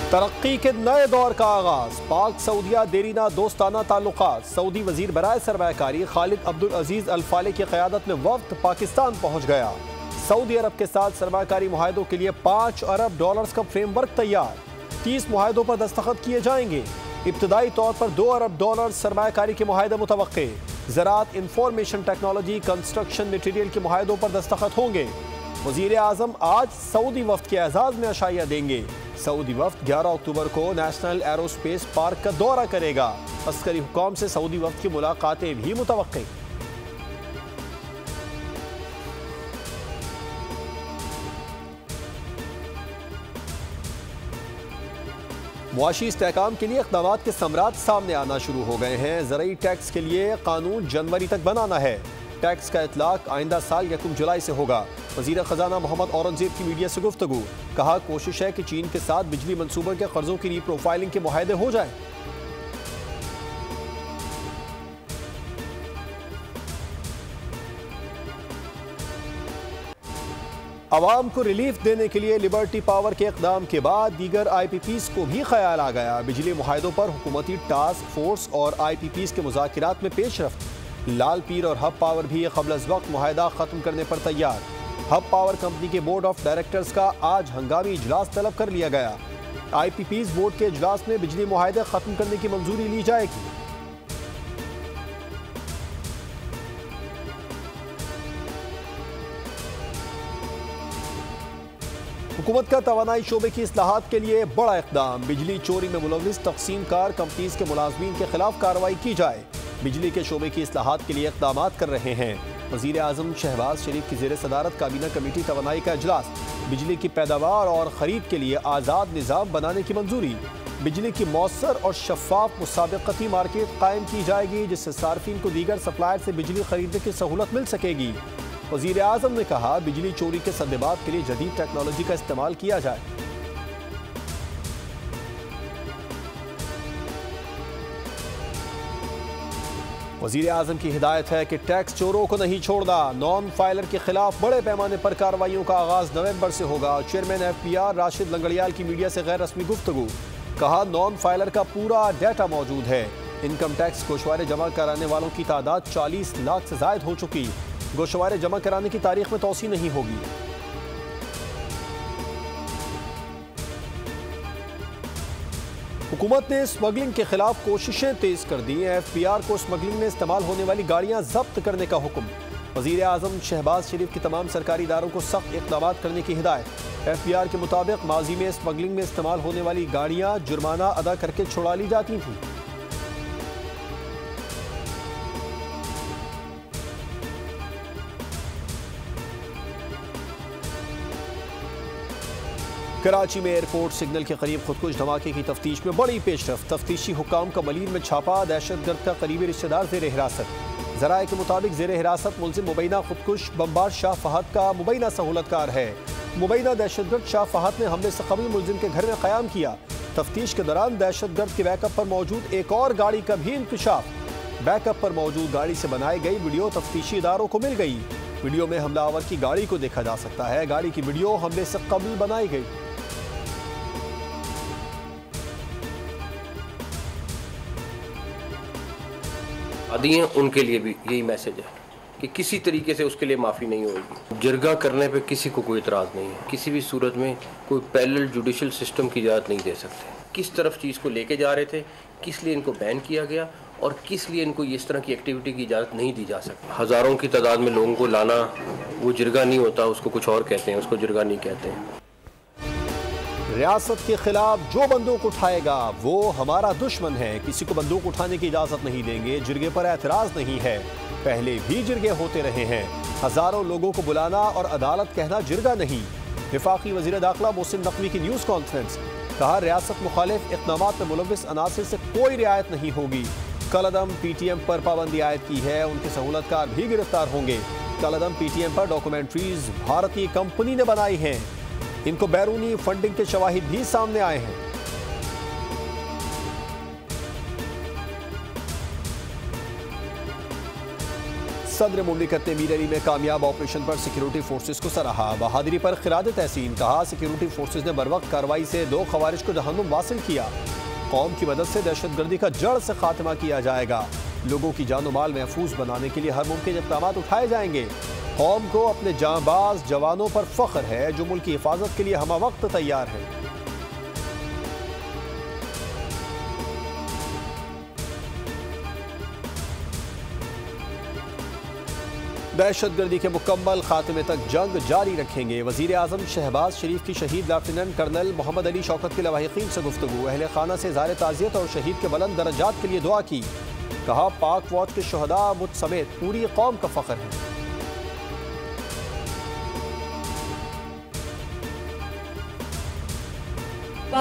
तरक्की के नए दौर का आगाज। पाक सऊदिया देरीना दोस्ताना ताल्लुकात। सऊदी वजीर बराए सरमायाकारी खालिद अब्दुल अजीज अल फाले की क़यादत में वफ्द पाकिस्तान पहुँच गया। सऊदी अरब के साथ सरमायाकारी मुआहदों के लिए $5 अरब का फ्रेमवर्क तैयार। 30 मुआहदों पर दस्तखत किए जाएंगे। इब्तदाई तौर पर $2 अरब सरमायाकारी के मुआहदे मुतवक्के। ज़राअत, इंफॉर्मेशन टेक्नोलॉजी, कंस्ट्रक्शन मटीरियल के मुआहदों पर दस्तखत होंगे। वज़ीर आज़म आज सऊदी वफ्द के एजाज़ में अशाइया देंगे। सऊदी वफ्द 11 अक्टूबर को नेशनल एरोस्पेस पार्क का दौरा करेगा। अस्करी हुकाम से सऊदी वफ्द की मुलाकातें भी मुतवक्के। मुआशी इस्तेहकाम के लिए इक़दामात के समरात सामने आना शुरू हो गए हैं। ज़रई टैक्स के लिए कानून जनवरी तक बनाना है। टैक्स का इतलाक आइंदा साल 1 जुलाई से होगा। वज़ीर ख़जाना मोहम्मद औरंगज़ेब की मीडिया से गुफ्तगू। कहा, कोशिश है कि चीन के साथ बिजली मंसूबों के कर्जों की रीप्रोफाइलिंग के मुआहदे हो जाए। अवाम को रिलीफ देने के लिए लिबर्टी पावर के इक़दाम के बाद दीगर IPPs को भी ख्याल आ गया। बिजली मुआहदों पर हुकूमती टास्क फोर्स और IPPs के मुज़ाकिरात में पेशरफ्त। लाल पीर और हब पावर भी क़ब्ल अज़ वक्त मुआहदा ख़त्म करने पर तैयार। हब पावर कंपनी के बोर्ड ऑफ डायरेक्टर्स का आज हंगामी इजलास तलब कर लिया गया। IPPs बोर्ड के इजलास में बिजली मुआहदे ख़त्म करने की मंजूरी ली जाएगी। हुकूमत का तवानाई शोबे की इस्लाहात के लिए बड़ा इक़दाम। बिजली चोरी में मुलविस तक़सीम कार कंपनीज के मुलाजमीन के खिलाफ कार्रवाई की जाए। बिजली के शोबे की इस्लाहात के लिए इक़दामात कर रहे हैं। वज़ीर आज़म शहबाज शरीफ की ज़ेर सदारत काबीना कमेटी तवानाई का इजलास। बिजली की पैदावार और ख़रीद के लिए आज़ाद निज़ाम बनाने की मंजूरी। बिजली की मौसर और शफ़ाफ मुसाबिक़ती मार्केट कायम की जाएगी, जिससे सार्फिन को दीगर सप्लायर से बिजली खरीदने की सहूलत मिल सकेगी। वज़ीर आज़म ने कहा, बिजली चोरी के सद्देबात के लिए जदीद टेक्नोलॉजी का इस्तेमाल किया जाए। वज़ीर आज़म की हिदायत है कि टैक्स चोरों को नहीं छोड़ना। नॉन फाइलर के खिलाफ बड़े पैमाने पर कार्रवाइयों का आगाज नवंबर से होगा। चेयरमैन FPR राशिद लंगड़ियाल की मीडिया से गैर रस्मी गुफ्तगू। कहा, नॉन फाइलर का पूरा डाटा मौजूद है। इनकम टैक्स गोशवारे जमा कराने वालों की तादाद 40 लाख से ज़ायद हो चुकी। गोशवारे जमा कराने की तारीख में तौसी नहीं होगी। हुकूमत ने स्मगलिंग के खिलाफ कोशिशें तेज कर दी। FPR को स्मगलिंग में इस्तेमाल होने वाली गाड़ियां जब्त करने का हुक्म। वज़ीर आज़म शहबाज शरीफ की तमाम सरकारी इदारों को सख्त इक़दामात करने की हिदायत। FPR के मुताबिक माजी में स्मगलिंग में इस्तेमाल होने वाली गाड़ियां जुर्माना अदा करके छुड़ा ली जाती थीं। कराची में एयरपोर्ट सिग्नल के करीब खुदकुश धमाके की तफ्तीश में बड़ी पेशरफ्त। तफ्तीशी हुकाम का मलीर में छापा। दहशतगर्द का करीबी रिश्तेदार ज़ेर हिरासत। ज़राए के मुताबिक ज़ेर हिरासत मुलजिम मुबैना खुदकुश बमबार शाह फहद का मुबैना सहूलतकार है। मुबैना दहशतगर्द शाह फहद ने हमले से कबल मुलजिम के घर में क़याम किया। तफ्तीश के दौरान दहशतगर्द के बैकअप पर मौजूद एक और गाड़ी का भी इंकशाफ। बैकअप पर मौजूद गाड़ी से बनाई गई वीडियो तफ्तीशी इदारों को मिल गई। वीडियो में हमलावर की गाड़ी को देखा जा सकता है। गाड़ी की वीडियो हमले से कबल बनाई गई। आदि हैं उनके लिए भी यही मैसेज है कि किसी तरीके से उसके लिए माफ़ी नहीं होगी। जरगा करने पे किसी को कोई इतराज़ नहीं है। किसी भी सूरत में कोई पैरेलल जुडिशल सिस्टम की इजाज़त नहीं दे सकते। किस तरफ चीज़ को लेके जा रहे थे, किस लिए इनको बैन किया गया और किस लिए इनको इस तरह की एक्टिविटी की इजाज़त नहीं दी जा सकती। हज़ारों की तादाद में लोगों को लाना वो जरगा नहीं होता, उसको कुछ और कहते हैं, उसको जरगा नहीं कहते हैं। रियासत के खिलाफ जो बंदूक उठाएगा वो हमारा दुश्मन है। किसी को बंदूक उठाने की इजाजत नहीं देंगे। जिरगे पर एतराज नहीं है। पहले भी जिरगे होते रहे हैं। हजारों लोगों को बुलाना और अदालत कहना जिरगा नहीं। वफाकी वजीर दाखिला मोहसिन नकवी की न्यूज़ कॉन्फ्रेंस। कहा, रियासत मुखालिफ इक़दामात में मुलविस अनासिर से कोई रियायत नहीं होगी। कलअदम PTM पर पाबंदी आयद की है। उनके सहूलतकार भी गिरफ्तार होंगे। कलअदम PTM पर डॉक्यूमेंट्रीज भारतीय कंपनी ने बनाई हैं। इनको बैरूनी फंडिंग के शवाहिद भी सामने आए हैं। सदर मुमलिकत ने मीर अली में कामयाब ऑपरेशन पर सिक्योरिटी फोर्सेज को सराहा। बहादुरी पर खिराद तहसीन। कहा सिक्योरिटी फोर्सेज ने बरवक्त कार्रवाई से 2 खवारिज को जहन्नुम वासिल किया। कौम की मदद से दहशतगर्दी का जड़ से खात्मा किया जाएगा। लोगों की जान माल महफूज बनाने के लिए हर मुमकिन इक़दाम उठाए जाएंगे। कौम को अपने जांबाज जवानों पर फख्र है जो मुल्क की हिफाजत के लिए हमा वक्त तैयार है। दहशतगर्दी के मुकम्मल खात्मे तक जंग जारी रखेंगे। वज़ीर आज़म शहबाज शरीफ की शहीद लेफ्टिनेंट कर्नल मोहम्मद अली शौकत के लवाहिकीन से गुफ्तगू। अहले खाना से इज़हार ताज़ियत और शहीद के बुलंद दर्जात के लिए दुआ की। कहा पाक फौज के शहदा मुझ समेत पूरी कौम का फख्र है।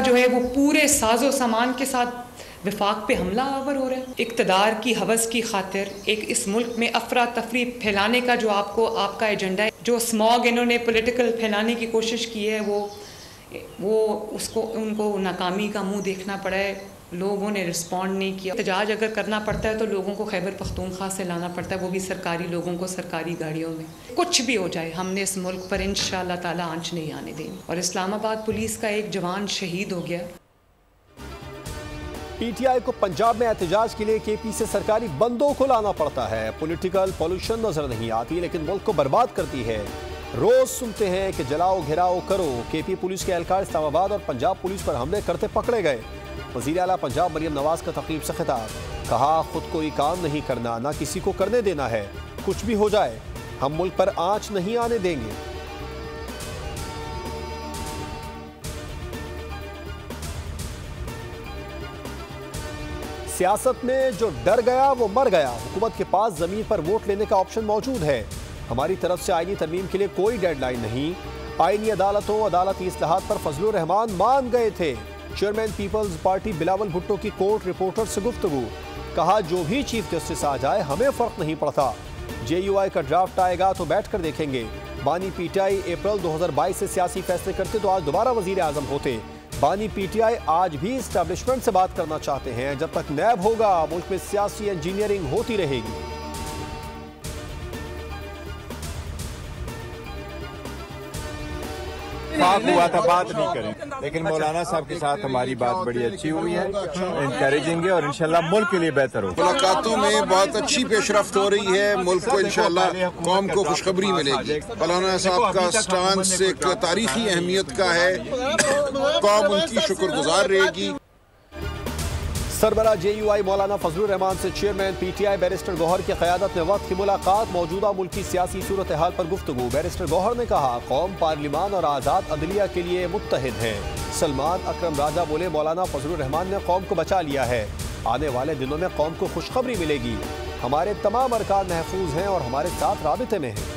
जो है वो पूरे साजो सामान के साथ विफाक पे हमला आवर हो रहा है। इक़्तिदार की हवस की खातिर एक इस मुल्क में अफरा तफरी फैलाने का जो आपका एजेंडा है, जो स्मॉग इन्होंने पॉलिटिकल फैलाने की कोशिश की है, उनको नाकामी का मुंह देखना पड़ा है। लोगों ने रिस्पॉन्ड नहीं किया। एहतजाज अगर करना पड़ता है तो लोगों को खैबर पख्तूनख्वा से लाना पड़ता है, वो भी सरकारी लोगों को सरकारी गाड़ियों में। कुछ भी हो जाए हमने इस मुल्क पर इंशाअल्लाह ताला आंच नहीं आने देंगे। और इस्लामाबाद पुलिस का एक जवान शहीद हो गया। पीटीआई को पंजाब में एहतजाज के लिए केपी से सरकारी बंदों को लाना पड़ता है। पॉलिटिकल पॉल्यूशन नजर नहीं आती लेकिन मुल्क को बर्बाद करती है। रोज सुनते हैं कि जलाओ घेराओ करो। केपी पुलिस के एहलकार इस्लामाबाद और पंजाब पुलिस पर हमले करते पकड़े गए। वज़ीर आला पंजाब मरियम नवाज का तकरीब से खिताब। कहा खुद कोई काम नहीं करना, ना किसी को करने देना है। कुछ भी हो जाए हम मुल्क पर आंच नहीं आने देंगे। सियासत में जो डर गया वो मर गया। हुकूमत के पास जमीन पर वोट लेने का ऑप्शन मौजूद है। हमारी तरफ से आईनी तरमीम के लिए कोई डेडलाइन नहीं। आईनी अदालतों अदालती इस्लाहात पर फजलुर रहमान मान गए थे। चेयरमैन पीपल्स पार्टी बिलावल भुट्टो की कोर्ट रिपोर्टर से गुफ्तगू। कहा जो भी चीफ जस्टिस आ जाए हमें फर्क नहीं पड़ता। JUI का ड्राफ्ट आएगा तो बैठकर देखेंगे। बानी पीटीआई अप्रैल 2022 से सियासी फैसले करते तो आज दोबारा वजीर आजम होते। बानी पीटीआई आज भी इस्टेब्लिशमेंट से बात करना चाहते हैं। जब तक नैब होगा मुल्क में सियासी इंजीनियरिंग होती रहेगी। पाक हुआ था बात नहीं करें, लेकिन मौलाना साहब के साथ हमारी बात बड़ी अच्छी हुई है, इंकरेजिंग है और इंशाल्लाह मुल्क के लिए बेहतर हो। मुलाकातों में बहुत अच्छी पेशरफ्त हो रही है। मुल्क को इंशाल्लाह कौम को खुशखबरी मिलेगी। मौलाना साहब का स्टांस एक तारीखी अहमियत का है। कौम उनकी शुक्रगुजार रहेगी। सरबरा JUI मौलाना फजलुर रहमान से चेयरमैन PTI बैरिस्टर गौहर की क़यादत में वक्त की मुलाकात। मौजूदा मुल्क की सियासी सूरत हाल पर गुफ्तगू। बैरिस्टर गौहर ने कहा कौम पार्लिमान और आज़ाद अदलिया के लिए मुत्तहिद है। सलमान अकरम राजा बोले मौलाना फजलुर रहमान ने कौम को बचा लिया है। आने वाले दिनों में कौम को खुशखबरी मिलेगी। हमारे तमाम अरकान महफूज हैं और हमारे साथ राबिते में हैं।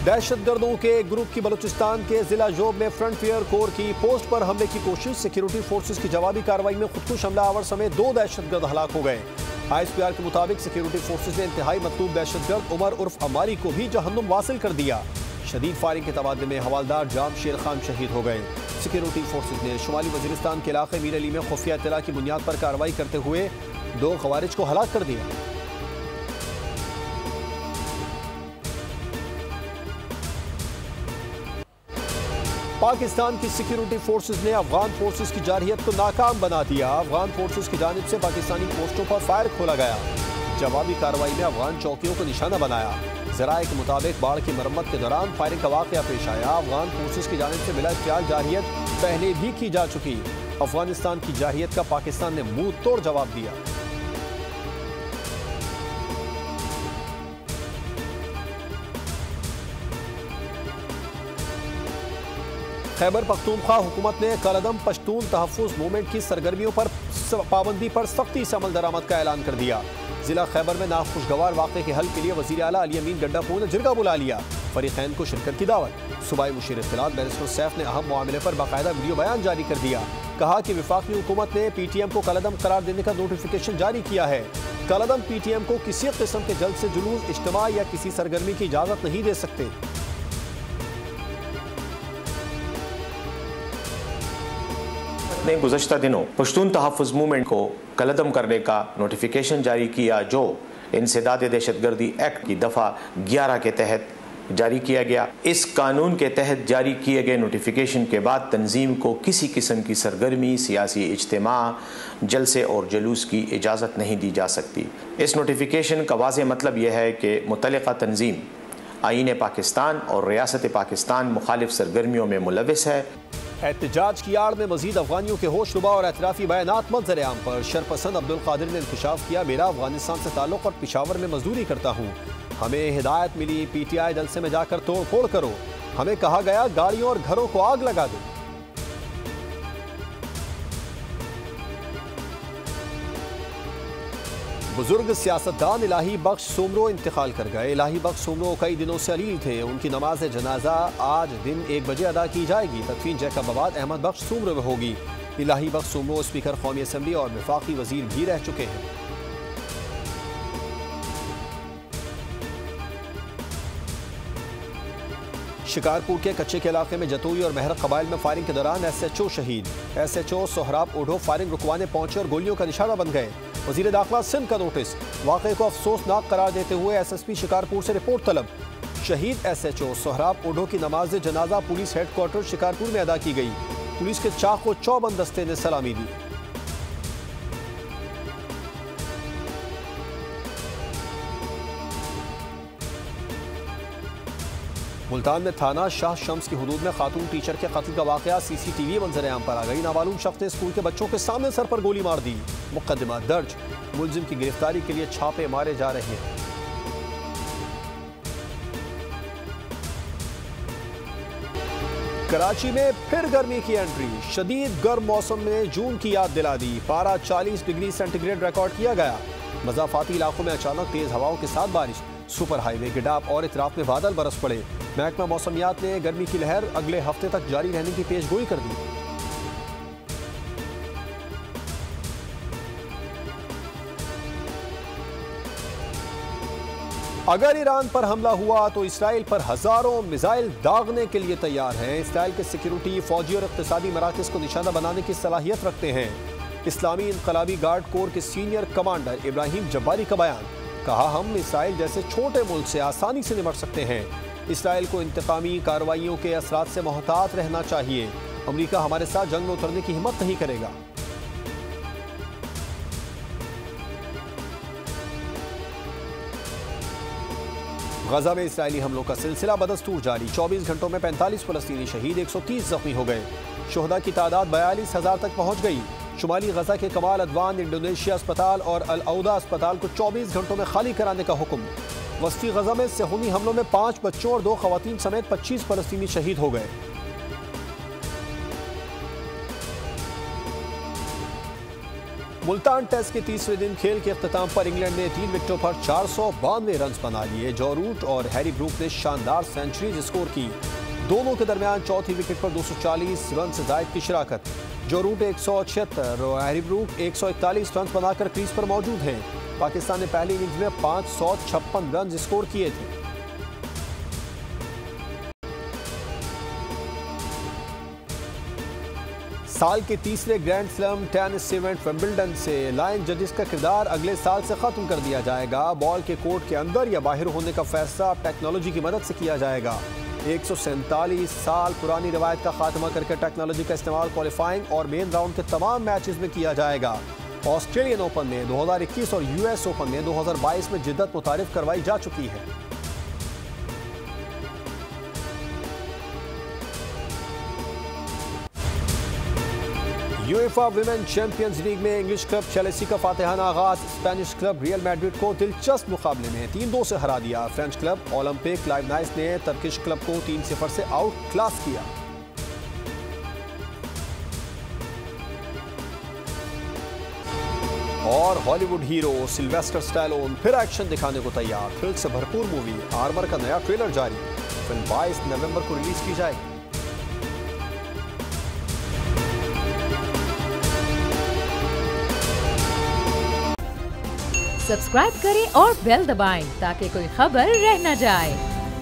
दहशतगर्दों के एक ग्रुप की बलूचिस्तान के जिला जोब में फ्रंटियर कोर की पोस्ट पर हमले की कोशिश। सिक्योरिटी फोर्सेस की जवाबी कार्रवाई में खुदकुश हमलावर समेत 2 दहशतगर्द हलाक हो गए। ISPR के मुताबिक सिक्योरिटी फोर्सेस ने इंतहाई मतलूब दहशतगर्द उमर उर्फ अमारी को भी जहन्नुम वासिल कर दिया। शदीद फायरिंग के तबादले में हवालदार जाम शेर खान शहीद हो गए। सिक्योरिटी फोर्सेस ने शुमाली वजीरिस्तान के इलाके मीर अली में खुफिया इत्तला की बुनियाद पर कार्रवाई करते हुए 2 खवारिज को हलाक कर दिया। पाकिस्तान की सिक्योरिटी फोर्सेस ने अफगान फोर्सेस की जारहियत को नाकाम बना दिया। अफगान फोर्सेस की जानिब से पाकिस्तानी पोस्टों पर फायर खोला गया। जवाबी कार्रवाई में अफगान चौकियों को निशाना बनाया। ज़राए के मुताबिक बाढ़ की मरम्मत के दौरान फायरिंग का वाक़या पेश आया। अफगान फोर्सेस की जानिब से मिला इख्तियार जारहियत पहले भी की जा चुकी। अफगानिस्तान की जारहियत का पाकिस्तान ने मुंह तोड़ जवाब दिया। खैबर पख्तूनख्वा हुकूमत ने कलदम पश्तून तहफ़्फ़ुज़ मूवमेंट की सरगर्मियों पर पाबंदी पर सख्ती से अमल दरामद का ऐलान कर दिया। जिला खैबर में नाखुशगवार वाक़े के हल के लिए वज़ीर आला अली अमीन गड्डापुर ने जिरगा बुला लिया। फ़रीक़ैन को शिरकत की दावत। सूबाई मुशीर इत्तलात बैरिस्टर सैफ ने अहम मामले पर बाकायदा वीडियो बयान जारी कर दिया। कहा कि वफाकी हुकूमत ने PTM को कलदम करार देने का नोटिफिकेशन जारी किया है। कलदम PTM को किसी किस्म के जल्द से जुलूस, इज्तिमा या किसी सरगर्मी की इजाज़त नहीं दे सकते। हुकूमत ने गुज़श्ता दिनों पश्तून तहफ़्फ़ुज़ मूवमेंट को कलअदम करने का नोटिफिकेशन जारी किया, जो इंसदाद दहशतगर्दी एक्ट की दफ़ा 11 के तहत जारी किया गया। इस कानून के तहत जारी किए गए नोटिफिकेशन के बाद तंजीम को किसी किस्म की सरगर्मी, सियासी इज्तिमा, जलसे और जलूस की इजाज़त नहीं दी जा सकती। इस नोटिफिकेशन का वाज़ेह मतलब यह है कि मुतल्लिक़ा तंजीम आईन पाकिस्तान और रियासत पाकिस्तान मुखालिफ सरगर्मियों में मुलविस है। एहतजाज की आड़ में मजीद अफगानियों के होशरुबा और एतराफ़ी बयानात मंज़र-ए-आम पर शरपसंद अब्दुल कादिर ने इंकशाफ किया। मेरा अफगानिस्तान से ताल्लुक़ और पिशावर में मजदूरी करता हूँ। हमें हिदायत मिली PTI जलसे में जाकर तोड़ फोड़ करो। हमें कहा गया गाड़ियों और घरों को आग लगा दो। बुजुर्ग सियासतदान इलाही बख्श सोमरो इंतकाल कर गए। इलाही बख्श सोमरो कई दिनों से अलील थे। उनकी नमाज जनाजा आज दिन 1 बजे अदा की जाएगी। तदफीन जैकबाबाद अहमद बख्श सोमरो में होगी। इलाही बख्श सोमरो स्पीकर कौमी असम्बली और वफाकी वजीर भी रह चुके हैं। शिकारपुर के कच्चे के इलाके में जतोई और महर कबाइल में फायरिंग के दौरान SHO शहीद। SHO सोहराब ओढो फायरिंग रुकवाने पहुंचे और गोलियों का निशाना बन गए। वजीर दाखिला सिंध का नोटिस। वाक़े को अफसोसनाक करार देते हुए SSP शिकारपुर से रिपोर्ट तलब। शहीद SHO सोहराब ओढो की नमाज जनाजा पुलिस हेडक्वार्टर शिकारपुर में अदा की गई। पुलिस के चाको चौबंद दस्ते ने सलामी दी। मुल्तान में थाना शाह शम्स की हुदूद में खातून टीचर के कत्ल का वाक़या CCTV मंजर-ए-आम पर आ गई। नामालूम शख्स ने स्कूल के बच्चों के सामने सर पर गोली मार दी। मुकदमा दर्ज। मुलजिम की गिरफ्तारी के लिए छापे मारे जा रहे हैं। कराची में फिर गर्मी की एंट्री। शदीद गर्म मौसम में जून की याद दिला दी। पारा 40 डिग्री सेंटीग्रेड रिकॉर्ड किया गया। मज़ाफ़ाती इलाकों में अचानक तेज हवाओं के साथ बारिश। सुपर हाईवे गिडाप और इतराफ में बादल बरस पड़े। महकमा मौसमियात ने गर्मी की लहर अगले हफ्ते तक जारी रहने की पेशगोई कर दी। अगर ईरान पर हमला हुआ तो इसराइल पर हजारों मिसाइल दागने के लिए तैयार हैं। इसराइल के सिक्योरिटी, फौजी और इक़्तिसादी मराकज़ को निशाना बनाने की सलाहियत रखते हैं। इस्लामी इनकलाबी गार्ड कोर के सीनियर कमांडर इब्राहिम जब्बारी का बयान। कहा, हम इसराइल जैसे छोटे मुल्क से आसानी से निपट सकते हैं। इसराइल को इंतकामी कार्रवाइयों के असरात से मोहतात रहना चाहिए। अमेरिका हमारे साथ जंग में उतरने की हिम्मत नहीं करेगा। गजा में इसराइली हमलों का सिलसिला बदस्तूर जारी। 24 घंटों में 45 फलस्तीनी शहीद, 130 जख्मी हो गए। शोहदा की तादाद 42,000 तक पहुंच गई। शुमाली गजा के कमाल अदवान इंडोनेशिया अस्पताल और अल औदा अस्पताल को 24 घंटों में खाली कराने का हुक्म। वस्ती गजा में सेहूनी हमलों में 5 बच्चों और 2 खवातीन समेत 25 फलस्तीनी शहीद हो गए। मुल्तान टेस्ट के तीसरे दिन खेल के अख्ताम पर इंग्लैंड ने 3 विकेटों पर 492 रन बना लिए। जॉ रूट और हैरी ब्रूक ने शानदार सेंचुरीज स्कोर की। दोनों के दरमियान चौथी विकेट पर 240 रन से जायद की शिराकत। जॉ रूट 176 और हैरी ब्रूक 141 रन बनाकर क्रीज पर मौजूद हैं। पाकिस्तान ने पहली इनिंग्स में 556 रन स्कोर किए थे। साल के तीसरे grand slam tennis event Wimbledon से लाइन जजेस का किरदार अगले साल से खत्म कर दिया जाएगा। बॉल के कोर्ट के अंदर या बाहर होने का फैसला टेक्नोलॉजी की मदद से किया जाएगा। 147 साल पुरानी रवायत का खात्मा करके टेक्नोलॉजी का इस्तेमाल क्वालिफाइंग और मेन राउंड के तमाम मैचेस में किया जाएगा। ऑस्ट्रेलियन ओपन में 2021 और US ओपन में 2022 में जिद्दत मुतारिफ करवाई जा चुकी है। यूएफा विमेन चैंपियंस लीग में इंग्लिश क्लब चेल्सी का फातिहाना आगाज। स्पेनिश क्लब रियल मैड्रिड को दिलचस्प मुकाबले में 3-2 से हरा दिया। फ्रेंच क्लब ओलंपिक लाइवनाइस ने टर्किश क्लब को 3-0 से आउट क्लास किया। और हॉलीवुड हीरो सिल्वेस्टर स्टैलोन फिर एक्शन दिखाने को तैयार। थ्रिल से भरपूर मूवी आर्मर का नया ट्रेलर जारी। फिल्म 22 नवंबर को रिलीज की जाएगी। सब्सक्राइब करें और बेल दबाएं ताकि कोई खबर रह न जाए।